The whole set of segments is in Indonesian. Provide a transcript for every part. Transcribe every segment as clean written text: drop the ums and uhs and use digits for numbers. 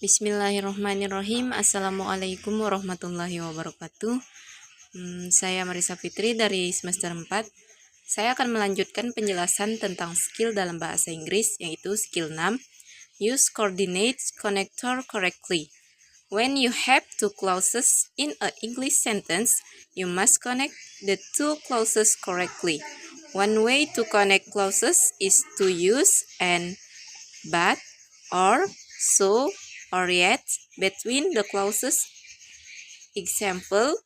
Bismillahirrahmanirrahim. Assalamualaikum warahmatullahi wabarakatuh. Saya Marisa Fitri dari semester 4. Saya akan melanjutkan penjelasan tentang skill dalam bahasa Inggris, yaitu skill 6. Use coordinates connector correctly. When you have two clauses in an English sentence, you must connect the two clauses correctly. One way to connect clauses is to use and, but, or, so, or yet between the clauses. Example,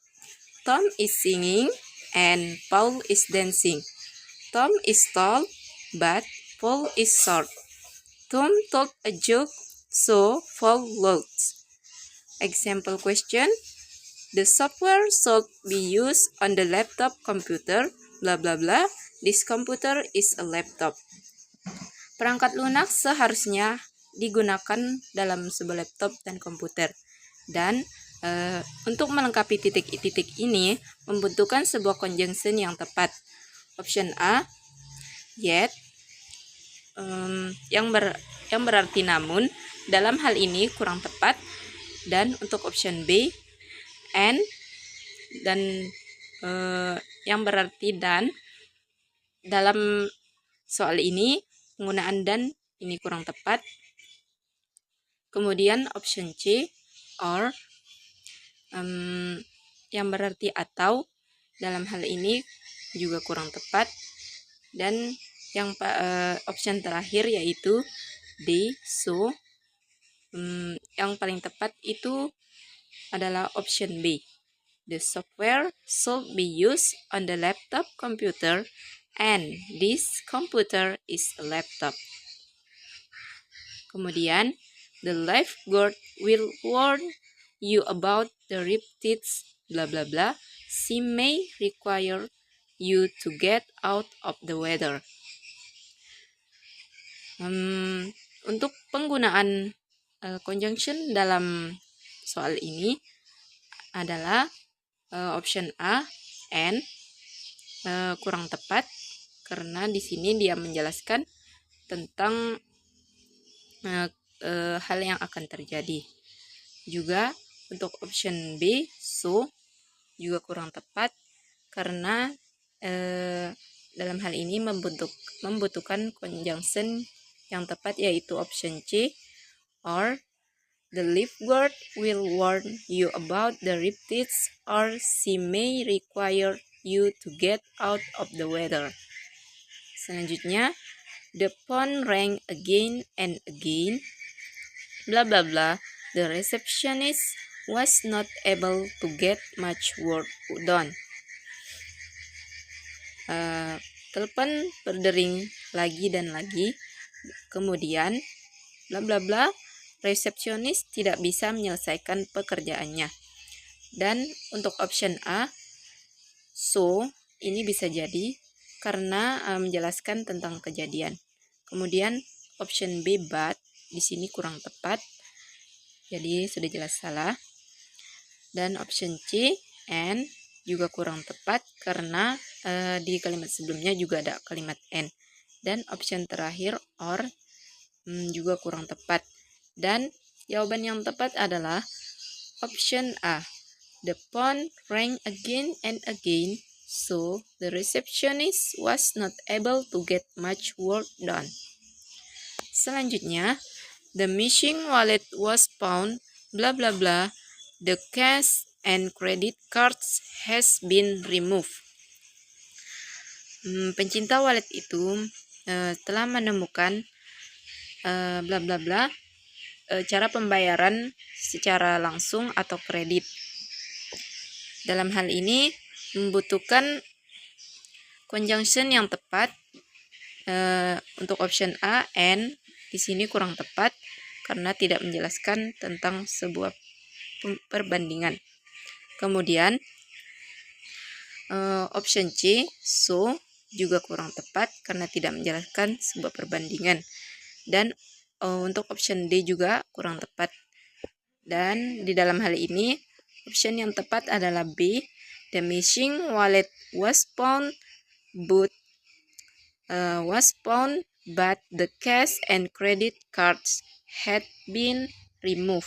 Tom is singing and Paul is dancing. Tom is tall, but Paul is short. Tom told a joke, so Paul laughed. Example question, the software should be used on the laptop computer, blah blah blah. This computer is a laptop. Perangkat lunak seharusnya digunakan dalam sebuah laptop dan komputer. Dan untuk melengkapi titik-titik ini membutuhkan sebuah conjunction yang tepat. Option A, yet, yang berarti namun, dalam hal ini kurang tepat. Dan untuk option B, and, dan yang berarti dan, dalam soal ini penggunaan dan ini kurang tepat. Kemudian option C, or, yang berarti atau, dalam hal ini juga kurang tepat. Dan yang option terakhir yaitu D, so, yang paling tepat itu adalah option B. The software should be used on the laptop computer and this computer is a laptop. Kemudian, the lifeguard will warn you about the riptides, blah blah blah. She may require you to get out of the water. Untuk penggunaan conjunction dalam soal ini adalah option A, and, kurang tepat karena di sini dia menjelaskan tentang hal yang akan terjadi. Juga untuk option B, so, juga kurang tepat karena dalam hal ini membutuhkan conjunction yang tepat yaitu option C, or, the lifeguard will warn you about the riptides or she may require you to get out of the water. Selanjutnya, the phone rang again and again, blah blah blah. The receptionist was not able to get much work done. Telepon berdering lagi dan lagi, kemudian bla bla bla, resepsionis tidak bisa menyelesaikan pekerjaannya. Dan untuk option A, so, ini bisa jadi karena menjelaskan tentang kejadian. Kemudian option B, but, di sini kurang tepat, jadi sudah jelas salah. Dan option C, and, juga kurang tepat karena di kalimat sebelumnya juga ada kalimat and. Dan option terakhir, or, juga kurang tepat. Dan jawaban yang tepat adalah option A. The phone rang again and again, so the receptionist was not able to get much work done. Selanjutnya, the missing wallet was found, blah blah blah. The cash and credit cards has been removed. Pencinta wallet itu telah menemukan bla bla bla, cara pembayaran secara langsung atau kredit. Dalam hal ini membutuhkan conjunction yang tepat. Untuk option A, and, di sini kurang tepat karena tidak menjelaskan tentang sebuah perbandingan. Kemudian option C, so, juga kurang tepat karena tidak menjelaskan sebuah perbandingan. Dan untuk option D juga kurang tepat. Dan di dalam hal ini option yang tepat adalah B. The missing wallet was found, but the cash and credit cards had been remove.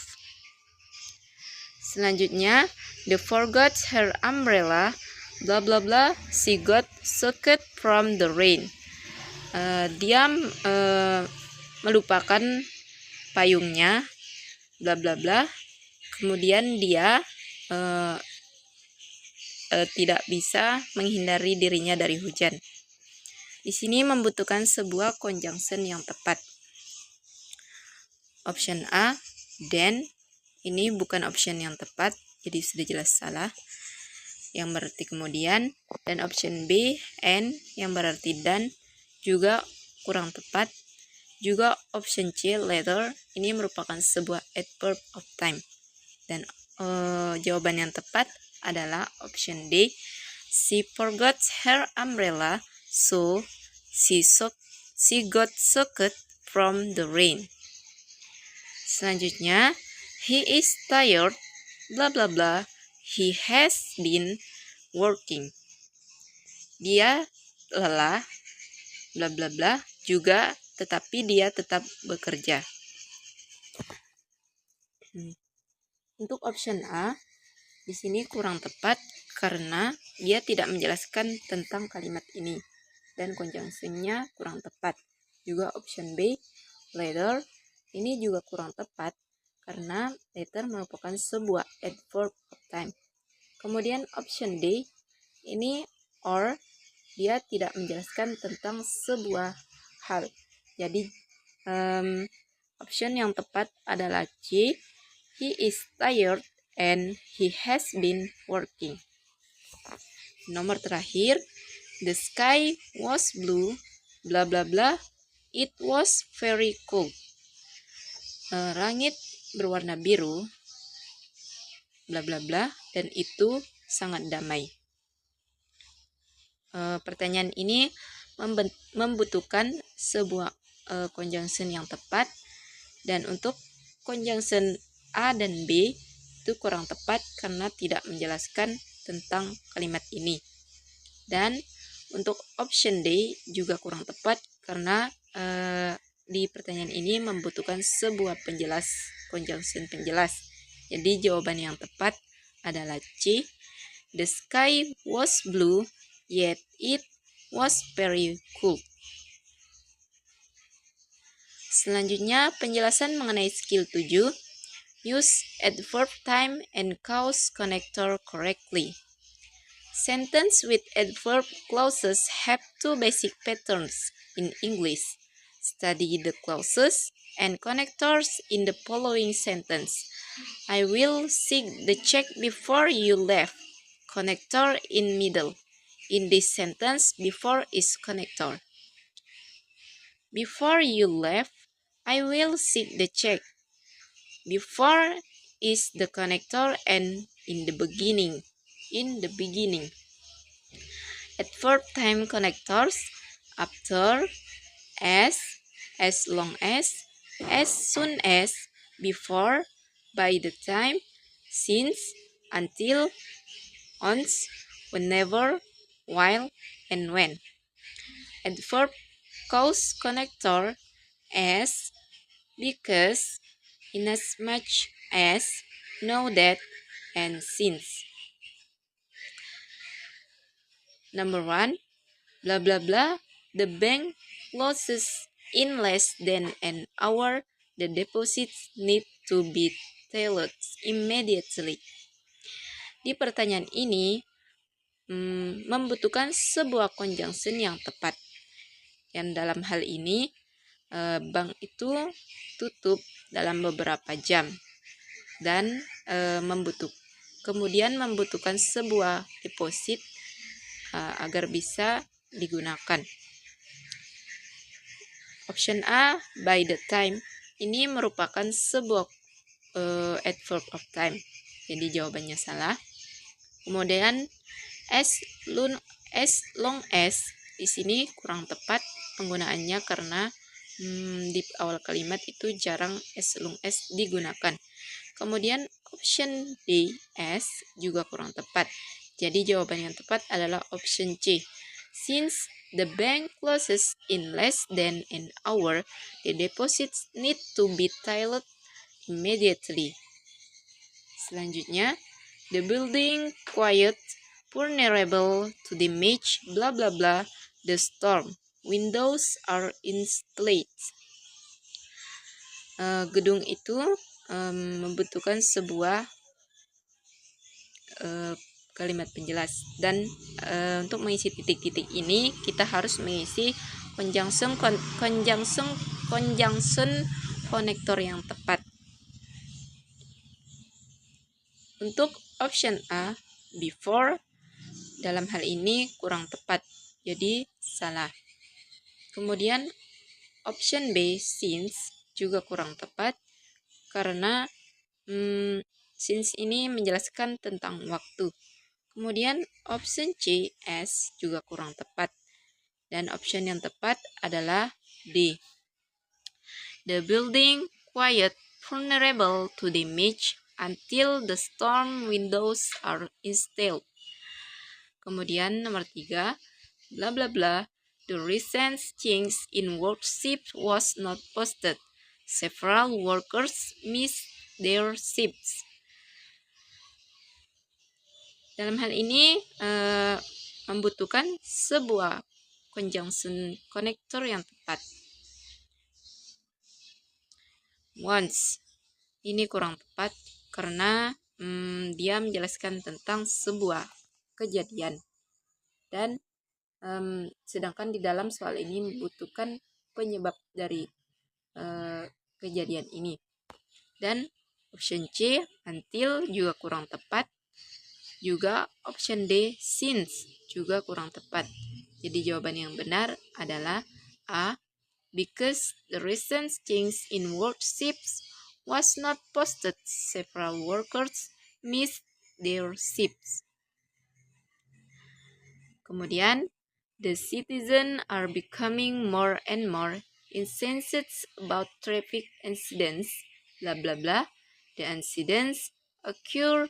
Selanjutnya, they forgot her umbrella, bla bla bla, she got soaked from the rain. Dia melupakan payungnya, bla bla bla. Kemudian dia tidak bisa menghindari dirinya dari hujan. Di sini membutuhkan sebuah conjunction yang tepat. Option A, then. Ini bukan option yang tepat, jadi sudah jelas salah. Yang berarti kemudian. Dan option B, and, yang berarti dan, juga kurang tepat. Juga option C, later. Ini merupakan sebuah adverb of time. Dan jawaban yang tepat adalah option D. She forgot her umbrella, so she got soaked from the rain. Selanjutnya, he is tired, bla bla bla, he has been working. Dia lelah, bla bla bla, juga tetapi dia tetap bekerja. Untuk option A, di sini kurang tepat karena dia tidak menjelaskan tentang kalimat ini dan conjunction-nya kurang tepat. Juga option B, later, ini juga kurang tepat karena later merupakan sebuah adverb of time. Kemudian option D, ini or, dia tidak menjelaskan tentang sebuah hal. Jadi option yang tepat adalah C, he is tired and he has been working. Nomor terakhir, the sky was blue, bla bla bla, it was very cold. Langit berwarna biru, bla bla bla, dan itu sangat damai. Pertanyaan ini membutuhkan sebuah conjunction yang tepat, dan untuk conjunction A dan B itu kurang tepat karena tidak menjelaskan tentang kalimat ini. Dan untuk option D juga kurang tepat karena di pertanyaan ini membutuhkan sebuah conjunction penjelas. Jadi jawaban yang tepat adalah C. The sky was blue, yet it was very cold. Selanjutnya penjelasan mengenai skill 7. Use adverb time and cause connector correctly. Sentence with adverb clauses have two basic patterns in English. Study the clauses and connectors in the following sentence. I will seek the check before you left. Connector in middle. In this sentence, before is connector. Before you left, I will seek the check. Before is the connector and in the beginning. In the beginning. Adverb time connectors after, as long as soon as, before, by the time, since, until, once, whenever, while, and when. Adverb cause connector as, because, inasmuch as, know that, and since. Number 1, blah blah blah, the bank closes in less than an hour. The deposits need to be tailored immediately. Di pertanyaan ini membutuhkan sebuah conjunction yang tepat. Yang dalam hal ini bank itu tutup dalam beberapa jam dan kemudian membutuhkan sebuah deposit agar bisa digunakan. Option A, by the time, ini merupakan sebuah adverb of time. Jadi jawabannya salah. Kemudian as long as, di sini kurang tepat penggunaannya karena di awal kalimat itu jarang as long as digunakan. Kemudian option D, as, juga kurang tepat. Jadi jawaban yang tepat adalah option C. Since the bank closes in less than an hour, the deposits need to be tailored immediately. Selanjutnya, the building quiet, vulnerable to damage, bla bla bla, the storm. Windows are installed. Gedung itu membutuhkan sebuah kalimat penjelas, dan untuk mengisi titik-titik ini kita harus mengisi conjunction konektor yang tepat. Untuk option A, before, dalam hal ini kurang tepat, jadi salah. Kemudian option B, since, juga kurang tepat karena since ini menjelaskan tentang waktu. Kemudian option C, S, juga kurang tepat. Dan option yang tepat adalah D. The building quiet, vulnerable to damage until the storm windows are installed. Kemudian nomor 3, bla bla bla, the recent change in workship was not posted. Several workers missed their shifts. Dalam hal ini membutuhkan sebuah conjunction connector yang tepat. Once, ini kurang tepat karena dia menjelaskan tentang sebuah kejadian, dan sedangkan di dalam soal ini membutuhkan penyebab dari kejadian ini. Dan option C, until, juga kurang tepat. Juga option D, since, juga kurang tepat. Jadi jawaban yang benar adalah A, because the recent change in work shifts was not posted. Several workers missed their shifts. Kemudian, the citizens are becoming more and more incensed about traffic incidents, bla bla bla. The incidents occur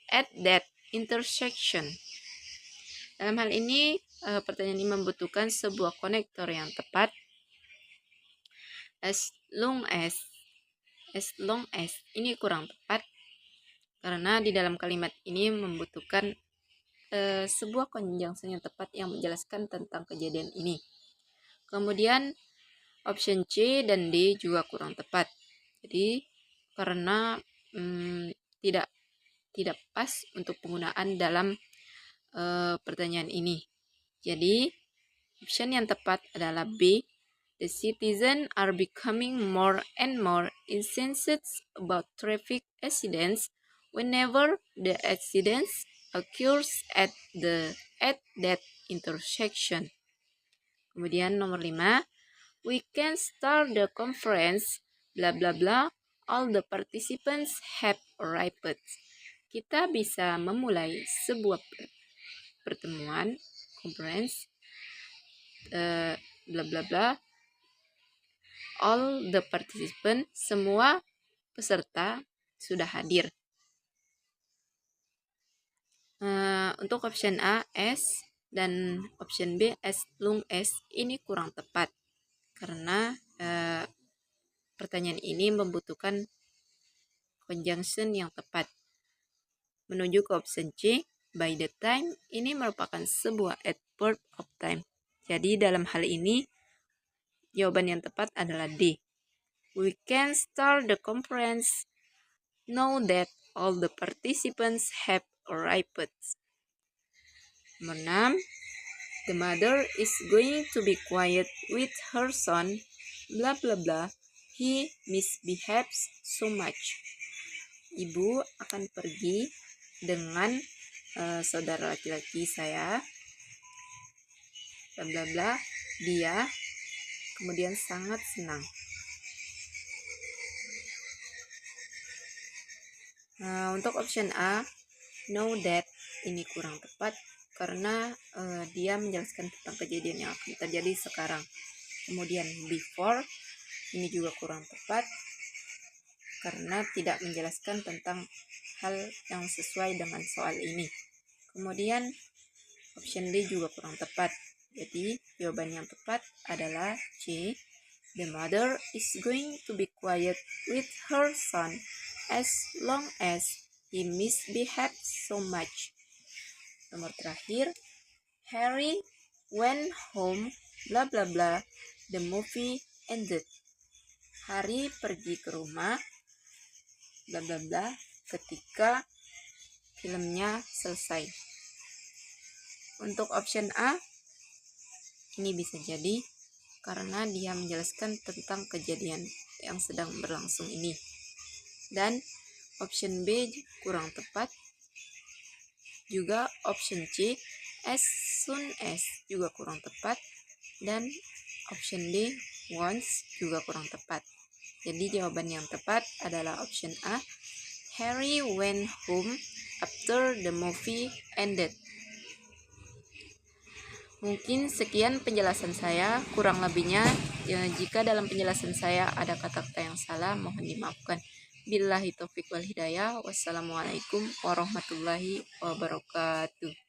at that intersection. Dalam hal ini, pertanyaan ini membutuhkan sebuah konektor yang tepat. As long as ini kurang tepat karena di dalam kalimat ini membutuhkan sebuah conjunction yang tepat yang menjelaskan tentang kejadian ini. Kemudian option C dan D juga kurang tepat. Jadi karena tidak pas untuk penggunaan dalam pertanyaan ini. Jadi option yang tepat adalah B. The citizens are becoming more and more incensed about traffic accidents whenever the accidents occurs at that intersection. Kemudian nomor 5, we can start the conference, bla bla bla, all the participants have arrived. Kita bisa memulai sebuah pertemuan, conference, bla bla bla, all the participants, semua peserta sudah hadir. Untuk option A, S, dan option B, as long as, ini kurang tepat karena pertanyaan ini membutuhkan conjunction yang tepat. Menuju ke option C, by the time, ini merupakan sebuah adverb of time. Jadi dalam hal ini jawaban yang tepat adalah D. We can start the conference now that all the participants have arrived. Nomor 6, the mother is going to be quiet with her son, bla bla bla, he misbehaves so much. Ibu akan pergi dengan saudara laki-laki saya, bla bla bla, dia kemudian sangat senang. Untuk option A, know that, ini kurang tepat karena dia menjelaskan tentang kejadian yang akan terjadi sekarang. Kemudian before, ini juga kurang tepat karena tidak menjelaskan tentang hal yang sesuai dengan soal ini. Kemudian option D juga kurang tepat. Jadi jawaban yang tepat adalah C. The mother is going to be quiet with her son as long as he misbehaves so much. Nomor terakhir, Harry went home, bla bla bla, the movie ended. Harry pergi ke rumah, bla bla bla, ketika filmnya selesai. Untuk option A, ini bisa jadi karena dia menjelaskan tentang kejadian yang sedang berlangsung ini. Dan option B kurang tepat. Juga option C, as soon as, juga kurang tepat. Dan option D, once, juga kurang tepat. Jadi jawaban yang tepat adalah option A, Harry went home after the movie ended. Mungkin sekian penjelasan saya, kurang lebihnya jika dalam penjelasan saya ada kata-kata yang salah mohon dimaafkan. Billahi taufiq wal hidayah. Wassalamualaikum warahmatullahi wabarakatuh.